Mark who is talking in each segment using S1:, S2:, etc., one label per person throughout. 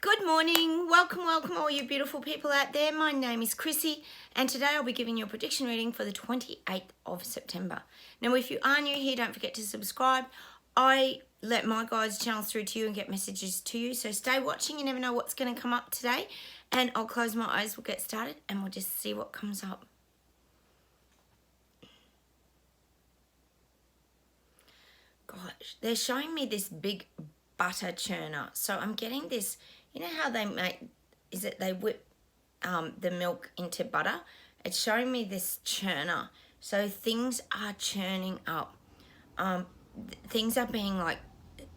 S1: Good morning. Welcome all you beautiful people out there. My name is Chrissy and today I'll be giving you a prediction reading for the 28th of September. Now if you are new here, don't forget to subscribe. I let my guides channel through to you and get messages to you, so stay watching. You never know what's going to come up today. And I'll close my eyes, we'll get started and we'll just see what comes up. Gosh, they're showing me this big butter churner. So I'm getting this, you know how they make, is it they whip the milk into butter? It's showing me this churner. So things are churning up. Things are being like,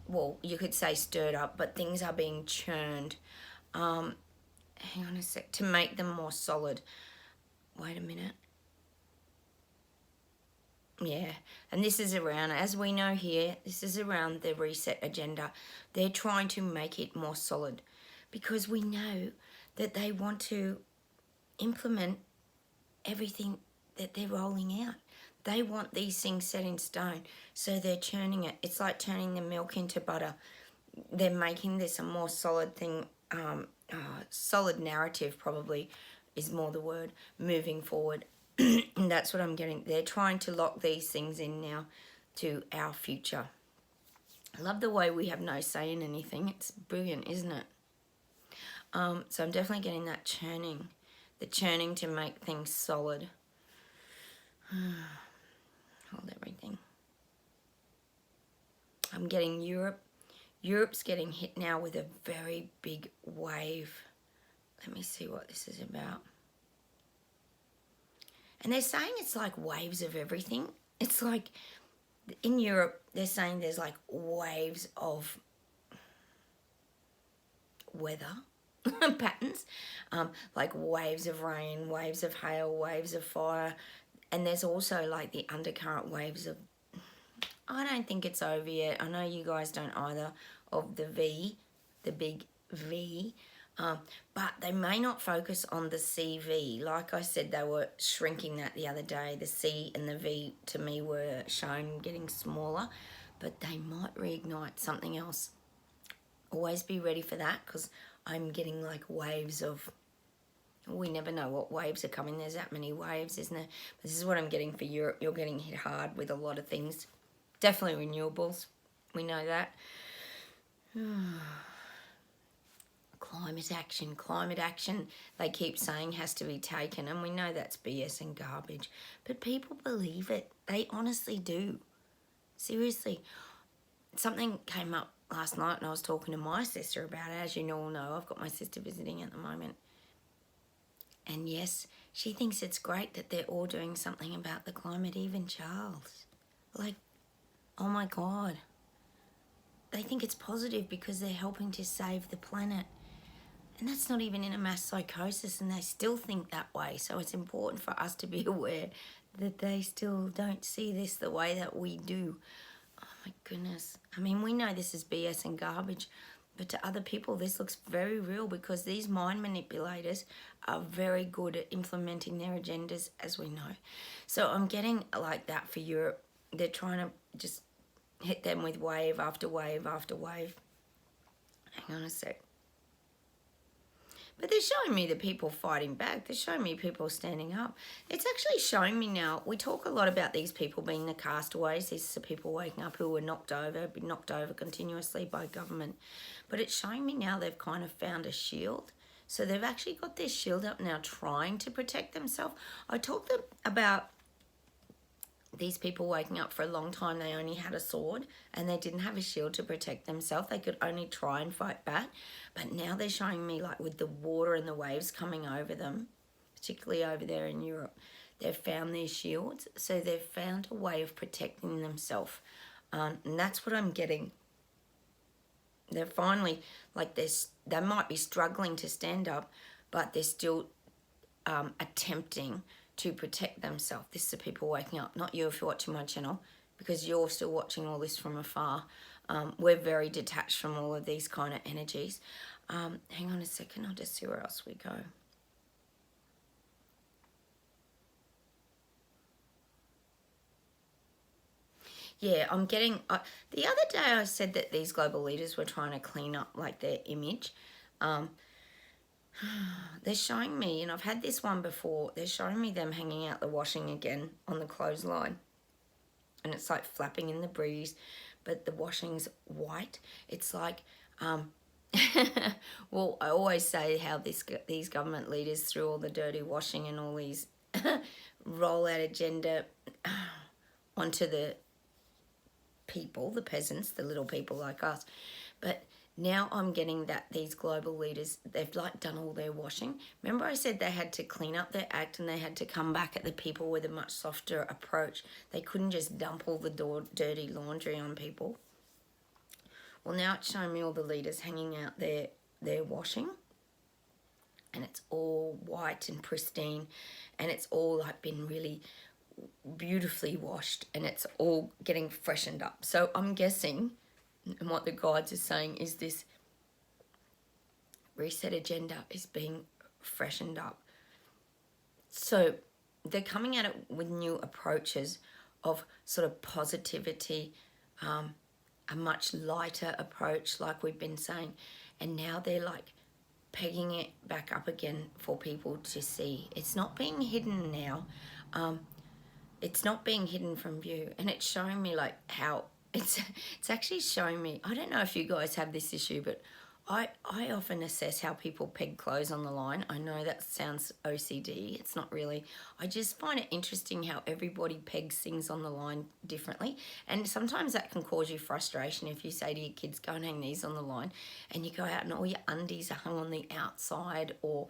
S1: well, you could say stirred up, but things are being churned. Hang on a sec, to make them more solid. Wait a minute. Yeah, and this is around, as we know here, this is around the reset agenda. They're trying to make it more solid because we know that they want to implement everything that they're rolling out. They want these things set in stone, so they're churning it. It's like turning the milk into butter. They're making this a more solid thing, solid narrative probably is more the word, moving forward. And that's what I'm getting. They're trying to lock these things in now to our future. I love the way we have no say in anything. It's brilliant, isn't it? So I'm definitely getting that churning. The churning to make things solid. Hold everything. I'm getting Europe. Europe's getting hit now with a very big wave. Let me see what this is about. And they're saying it's like waves of everything. It's like in Europe, they're saying there's like waves of weather patterns, like waves of rain, waves of hail, waves of fire. And there's also like the undercurrent waves of, I don't think it's over yet. I know you guys don't either, of the V, the big V. But they may not focus on the CV. Like I said, they were shrinking that the other day. The C and the V to me were shown getting smaller, but they might reignite something else. Always be ready for that because I'm getting like waves of, we never know what waves are coming. There's that many waves, isn't there? But this is what I'm getting for Europe. You're getting hit hard with a lot of things. Definitely renewables. We know that. Climate action, they keep saying has to be taken, and we know that's BS and garbage, but people believe it. They honestly do. Seriously. Something came up last night and I was talking to my sister about it. As you all know, I've got my sister visiting at the moment. And yes, she thinks it's great that they're all doing something about the climate, even Charles. Like, oh my God. They think it's positive because they're helping to save the planet. And that's not even in a mass psychosis, and they still think that way. So it's important for us to be aware that they still don't see this the way that we do. Oh my goodness. I mean, we know this is BS and garbage, but to other people, this looks very real because these mind manipulators are very good at implementing their agendas, as we know. So I'm getting like that for Europe. They're trying to just hit them with wave after wave after wave. Hang on a sec. But they're showing me the people fighting back. They're showing me people standing up. It's actually showing me now, we talk a lot about these people being the castaways. These are people waking up who were knocked over, been knocked over continuously by government. But it's showing me now they've kind of found a shield. So they've actually got their shield up now trying to protect themselves. I talked about these people waking up for a long time. They only had a sword and they didn't have a shield to protect themselves. They could only try and fight back. But now they're showing me like with the water and the waves coming over them, particularly over there in Europe, they've found their shields. So they've found a way of protecting themselves. And that's what I'm getting. They're finally, like they might be struggling to stand up, but they're still attempting to protect themselves. This is the people waking up, not you if you're watching my channel, because you're still watching all this from afar. We're very detached from all of these kind of energies. Hang on a second, I'll just see where else we go. Yeah, I'm getting... the other day I said that these global leaders were trying to clean up like their image. They're showing me, and I've had this one before, they're showing me them hanging out the washing again on the clothesline. And it's like flapping in the breeze, but the washing's white. It's like, well, I always say how these government leaders, through all the dirty washing and all these roll-out agenda onto the people, the peasants, the little people like us. But now I'm getting that these global leaders, they've like done all their washing. Remember I said they had to clean up their act and they had to come back at the people with a much softer approach. They couldn't just dump all the dirty laundry on people. Well, now it's showing me all the leaders hanging out their washing. And it's all white and pristine. And it's all like been really beautifully washed. And it's all getting freshened up. So I'm guessing, and what the guides are saying, is this reset agenda is being freshened up. So they're coming at it with new approaches of sort of positivity, a much lighter approach, like we've been saying. And now they're like pegging it back up again for people to see. It's not being hidden now. It's not being hidden from view. And it's showing me like how it's actually showing me, I don't know if you guys have this issue, but I often assess how people peg clothes on the line. I know that sounds OCD. It's not really. I just find it interesting how everybody pegs things on the line differently. And sometimes that can cause you frustration if you say to your kids, go and hang these on the line. And you go out and all your undies are hung on the outside, or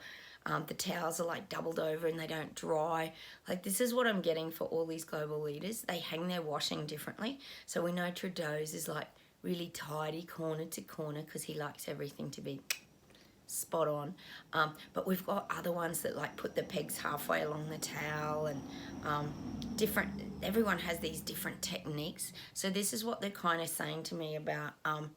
S1: the towels are like doubled over and they don't dry. Like, this is what I'm getting for all these global leaders. They hang their washing differently. So we know Trudeau's is like really tidy corner to corner because he likes everything to be spot on. But we've got other ones that like put the pegs halfway along the towel, and different, everyone has these different techniques. So this is what they're kind of saying to me about, and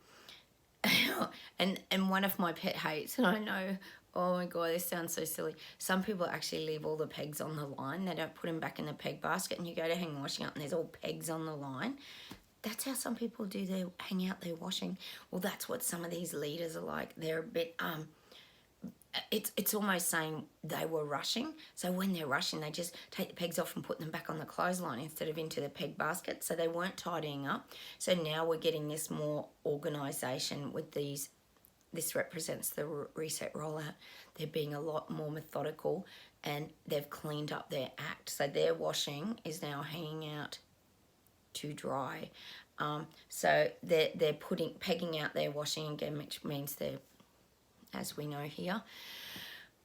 S1: one of my pet hates, and I know, oh my God, this sounds so silly. Some people actually leave all the pegs on the line. They don't put them back in the peg basket, and you go to hang washing up and there's all pegs on the line. That's how some people do their hang out their washing. Well, that's what some of these leaders are like. They're a bit, it's almost saying they were rushing. So when they're rushing, they just take the pegs off and put them back on the clothesline instead of into the peg basket. So they weren't tidying up. So now we're getting this more organisation with these. This represents the reset rollout. They're being a lot more methodical, and they've cleaned up their act. So their washing is now hanging out to dry. So they're pegging out their washing again, which means they're, as we know here,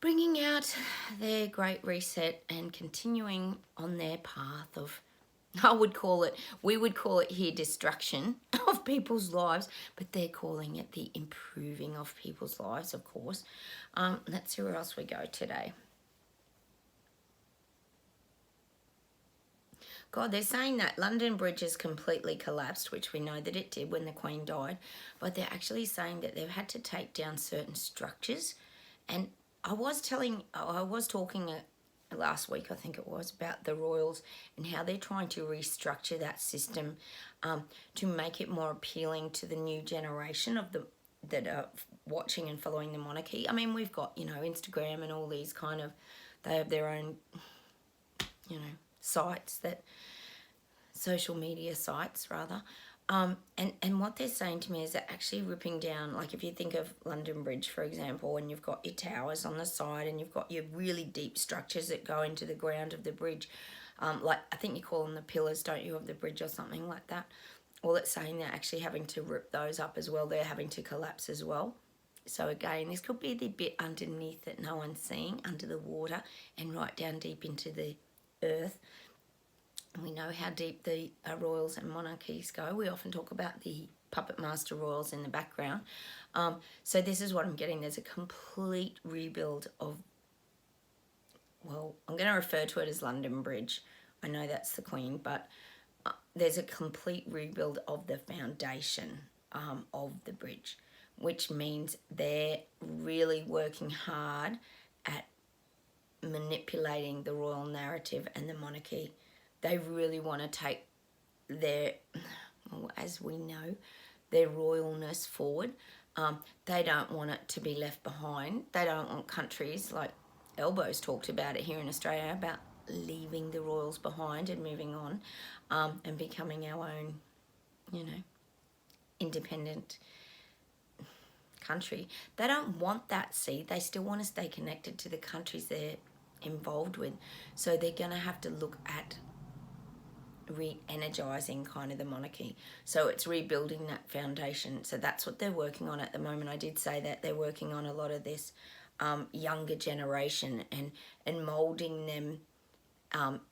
S1: bringing out their great reset and continuing on their path of, we would call it here destruction of people's lives, but they're calling it the improving of people's lives, of course. Let's see where else we go today. God, they're saying that London Bridge has completely collapsed, which we know that it did when the Queen died, but they're actually saying that they've had to take down certain structures. And I was talking last week, I think it was, about the royals and how they're trying to restructure that system to make it more appealing to the new generation of that are watching and following the monarchy. I mean, we've got, Instagram and all these kind of, they have their own, sites, that social media sites rather, and what they're saying to me is they're actually ripping down, like if you think of London Bridge, for example, and you've got your towers on the side and you've got your really deep structures that go into the ground of the bridge, like I think you call them the pillars, don't you, of the bridge or something like that. Well, it's saying they're actually having to rip those up as well. They're having to collapse as well. So again, this could be the bit underneath that no one's seeing, under the water and right down deep into the earth. We know how deep the royals and monarchies go. We often talk about the puppet master royals in the background. So this is what I'm getting. There's a complete rebuild of, well, I'm going to refer to it as London Bridge. I know that's the Queen, but there's a complete rebuild of the foundation of the bridge, which means they're really working hard at manipulating the royal narrative and the monarchy. They really want to take their, well, as we know, their royalness forward. They don't want it to be left behind. They don't want countries like Elbows talked about it here in Australia about leaving the royals behind and moving on, and becoming our own, independent country. They don't want that, see. They still want to stay connected to the countries they're involved with. So they're going to have to look at re-energizing kind of the monarchy. So it's rebuilding that foundation. So that's what they're working on at the moment. I did say that they're working on a lot of this younger generation and molding them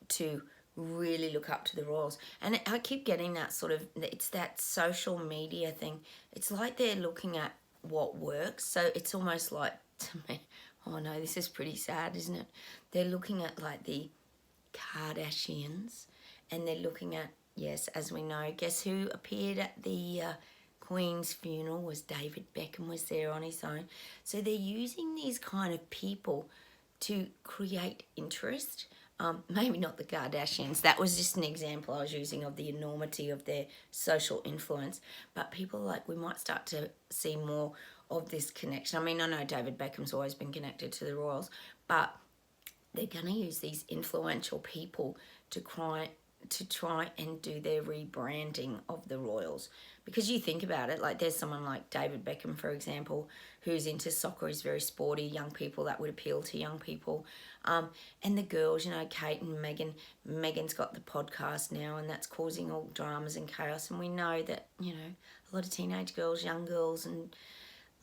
S1: to really look up to the royals. And I keep getting that sort of, it's that social media thing. It's like they're looking at what works. So it's almost like, to me, oh no, this is pretty sad, isn't it? They're looking at like the Kardashians, and they're looking at, yes, as we know, guess who appeared at the Queen's funeral was David Beckham, was there on his own. So they're using these kind of people to create interest. Maybe not the Kardashians. That was just an example I was using of the enormity of their social influence. But people like, we might start to see more of this connection. I mean, I know David Beckham's always been connected to the royals, but they're going to use these influential people to try and do their rebranding of the royals. Because you think about it, like there's someone like David Beckham, for example, who's into soccer, is very sporty, young people, that would appeal to young people. And the girls, Kate and Meghan. Meghan's got the podcast now, and that's causing all dramas and chaos. And we know that, a lot of teenage girls, young girls, and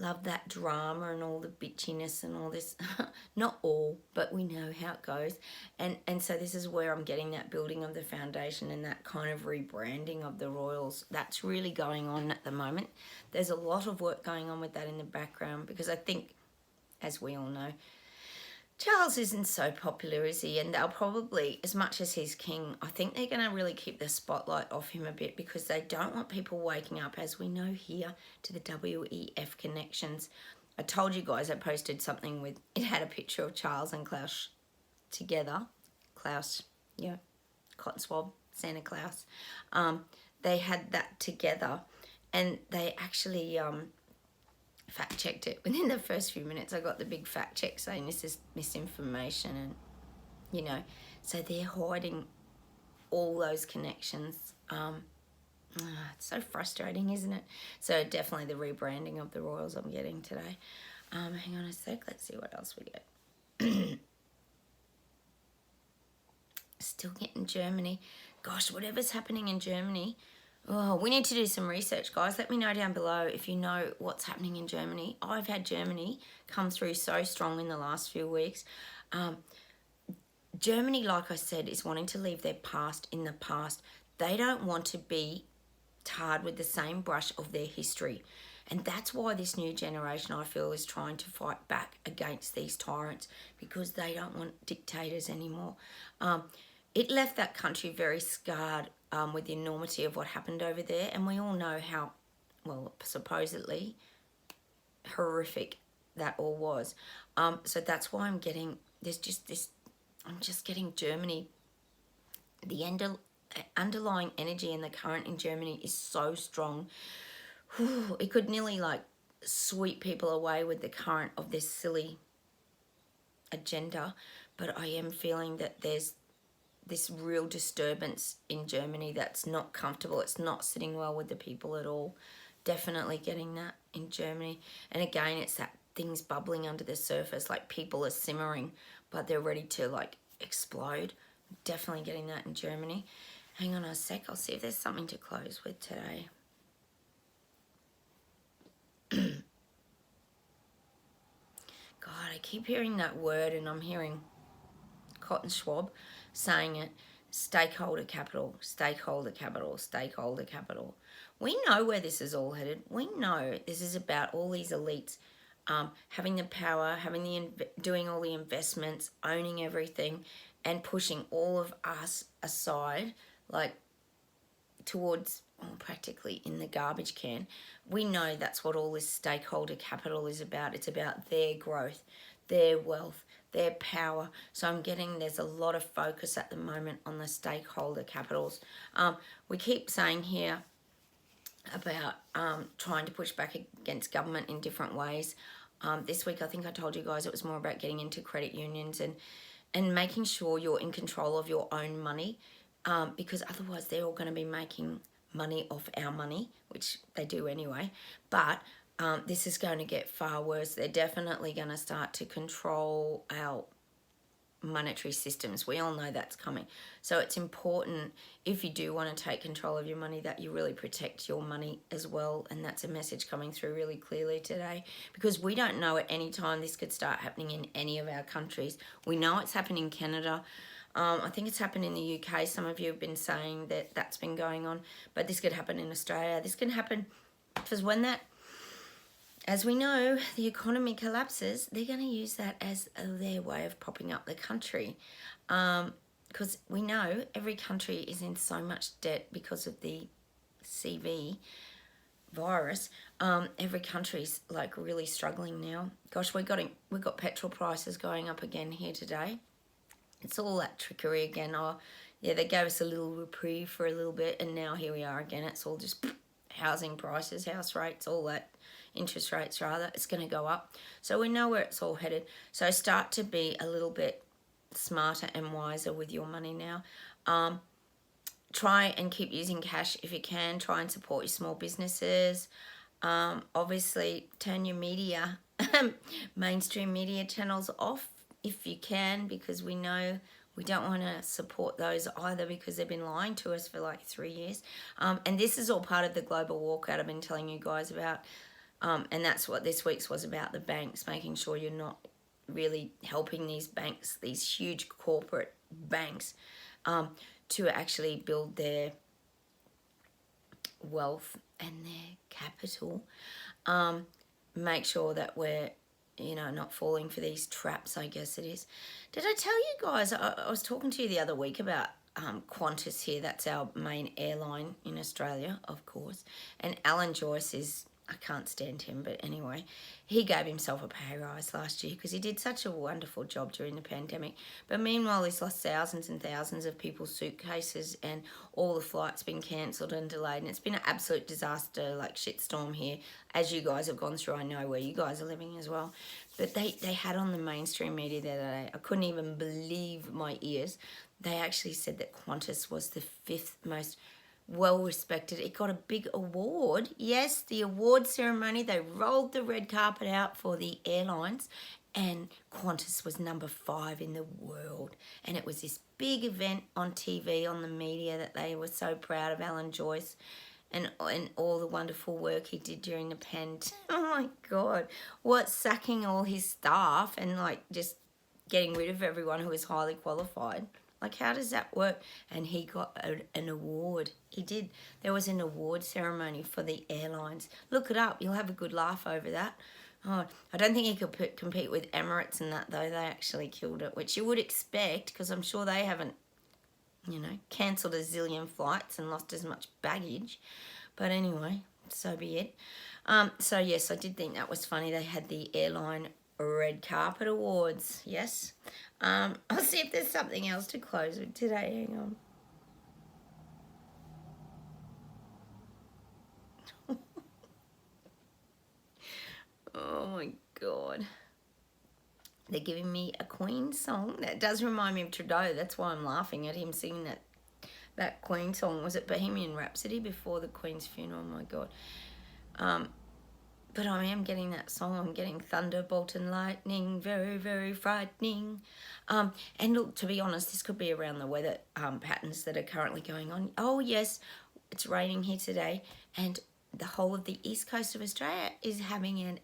S1: love that drama and all the bitchiness and all this. Not all, but we know how it goes. And so this is where I'm getting that building of the foundation and that kind of rebranding of the royals. That's really going on at the moment. There's a lot of work going on with that in the background, because I think, as we all know, Charles isn't so popular, is he? And they'll probably, as much as he's king, I think they're going to really keep the spotlight off him a bit, because they don't want people waking up, as we know here, to the WEF connections. I told you guys I posted something with, it had a picture of Charles and Klaus together. Klaus, yeah, cotton swab, Santa Claus. They had that together, and they actually fact checked it. Within the first few minutes, I got the big fact check saying this is misinformation, and so they're hiding all those connections. It's so frustrating, isn't it? So definitely the rebranding of the royals I'm getting today. Hang on a sec, let's see what else we get. Still getting Germany. Gosh, whatever's happening in Germany. Oh, we need to do some research, guys. Let me know down below if you know what's happening in Germany. I've had Germany come through so strong in the last few weeks. Germany, like I said, is wanting to leave their past in the past. They don't want to be tarred with the same brush of their history. And that's why this new generation, I feel, is trying to fight back against these tyrants, because they don't want dictators anymore. It left that country very scarred with the enormity of what happened over there. And we all know how, well, supposedly horrific that all was. So that's why I'm getting, I'm just getting Germany. The underlying energy in the current in Germany is so strong. Whew, it could nearly like sweep people away with the current of this silly agenda. But I am feeling that there's this real disturbance in Germany that's not comfortable. It's not sitting well with the people at all. Definitely getting that in Germany. And again, it's that things bubbling under the surface, like people are simmering, but they're ready to like explode. Definitely getting that in Germany. Hang on a sec, I'll see if there's something to close with today. God, I keep hearing that word, and I'm hearing Cotton Schwab saying it. Stakeholder capital, stakeholder capital, stakeholder capital. We know where this is all headed. We know this is about all these elites having the power, doing all the investments, owning everything, and pushing all of us aside, like towards practically in the garbage can. We know that's what all this stakeholder capital is about. It's about their growth, their wealth, their power. So I'm getting there's a lot of focus at the moment on the stakeholder capitals. We keep saying here, about trying to push back against government in different ways. This week, I think I told you guys it was more about getting into credit unions and making sure you're in control of your own money, because otherwise they're all going to be making money off our money, which they do anyway. But this is going to get far worse. They're definitely going to start to control our monetary systems. We all know that's coming. So it's important, if you do want to take control of your money, that you really protect your money as well. And that's a message coming through really clearly today, because we don't know at any time this could start happening in any of our countries. We know it's happened in Canada. I think it's happened in the UK. Some of you have been saying that that's been going on, but this could happen in Australia. This can happen because when that, as we know, the economy collapses, they're going to use that as their way of propping up the country. Because we know every country is in so much debt because of the CV virus. Every country's like really struggling now. Gosh, we got petrol prices going up again here today. It's all that trickery again. Oh, yeah, they gave us a little reprieve for a little bit, and now here we are again. It's all just housing prices, house rates, all that, interest rates rather. It's going to go up. So we know where it's all headed. So start to be a little bit smarter and wiser with your money now. Try and keep using cash if you can. Try and support your small businesses. Obviously, turn your media, mainstream media channels off if you can, because we know we don't want to support those either, because they've been lying to us for like 3 years. And this is all part of the global walkout I've been telling you guys about. And that's what this week's was about, the banks, making sure you're not really helping these banks, these huge corporate banks, to actually build their wealth and their capital. Make sure that we're, not falling for these traps, I guess it is. Did I tell you guys, I was talking to you the other week about Qantas here. That's our main airline in Australia, of course. And Alan Joyce is, I can't stand him, but anyway, he gave himself a pay rise last year because he did such a wonderful job during the pandemic. But meanwhile, he's lost thousands and thousands of people's suitcases, and all the flights been cancelled and delayed. And it's been an absolute disaster, like shitstorm here, as you guys have gone through. I know where you guys are living as well. But they had on the mainstream media the other day, I couldn't even believe my ears. They actually said that Qantas was the 5th most well-respected. It got a big award. Yes, the award ceremony, they rolled the red carpet out for the airlines, and Qantas was number 5 in the world. And it was this big event on TV, on the media, that they were so proud of Alan Joyce and all the wonderful work he did during the pandemic. Oh my God, what, sacking all his staff and like just getting rid of everyone who was highly qualified. Like, how does that work? And he got an award. He did. There was an award ceremony for the airlines. Look it up. You'll have a good laugh over that. Oh, I don't think he could compete with Emirates and that, though. They actually killed it, which you would expect, because I'm sure they haven't, cancelled a zillion flights and lost as much baggage. But anyway, so be it. So, yes, I did think that was funny. They had the airline red carpet awards. Yes. I'll see if there's something else to close with today. Hang on. Oh my God. They're giving me a Queen song. That does remind me of Trudeau. That's why I'm laughing at him singing that Queen song. Was it Bohemian Rhapsody before the Queen's funeral? Oh my God. But I am getting that song. I'm getting thunderbolt and lightning, very, very frightening. And look, to be honest, this could be around the weather patterns that are currently going on. Oh, yes, it's raining here today. And the whole of the east coast of Australia is having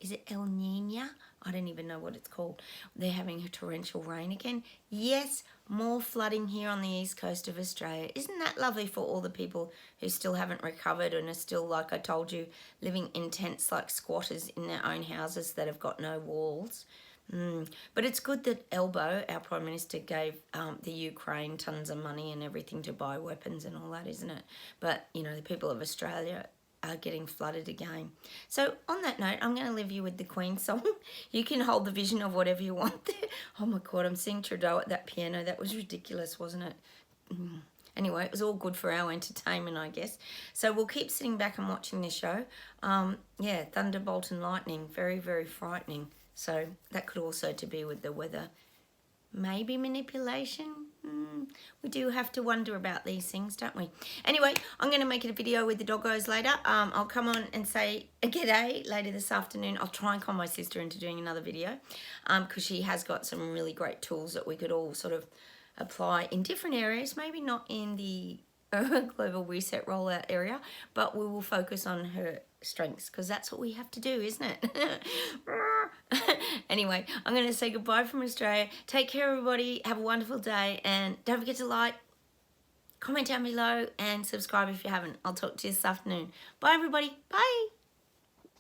S1: is it El Nino? I don't even know what it's called. They're having a torrential rain again. Yes, more flooding here on the east coast of Australia. Isn't that lovely for all the people who still haven't recovered and are still, like I told you, living in tents like squatters in their own houses that have got no walls? But it's good that Elbow, our Prime Minister, gave the Ukraine tons of money and everything to buy weapons and all that, isn't it? But, the people of Australia are getting flooded again. So on that note, I'm going to leave you with the Queen song. You can hold the vision of whatever you want there. Oh my God, I'm seeing Trudeau at that piano. That was ridiculous, wasn't it? Anyway, it was all good for our entertainment, I guess. So we'll keep sitting back and watching the show. Yeah, thunderbolt and lightning, very, very frightening. So that could also to be with the weather. Maybe manipulation. We do have to wonder about these things, don't we? Anyway, I'm going to make a video with the doggos later. I'll come on and say a g'day later this afternoon. I'll try and con my sister into doing another video because she has got some really great tools that we could all sort of apply in different areas. Maybe not in the global reset rollout area, but we will focus on her strengths because that's what we have to do, isn't it? Anyway, I'm going to say goodbye from Australia. Take care, everybody. Have a wonderful day, and don't forget to like, comment down below, and subscribe if you haven't. I'll talk to you this afternoon. Bye, everybody. Bye.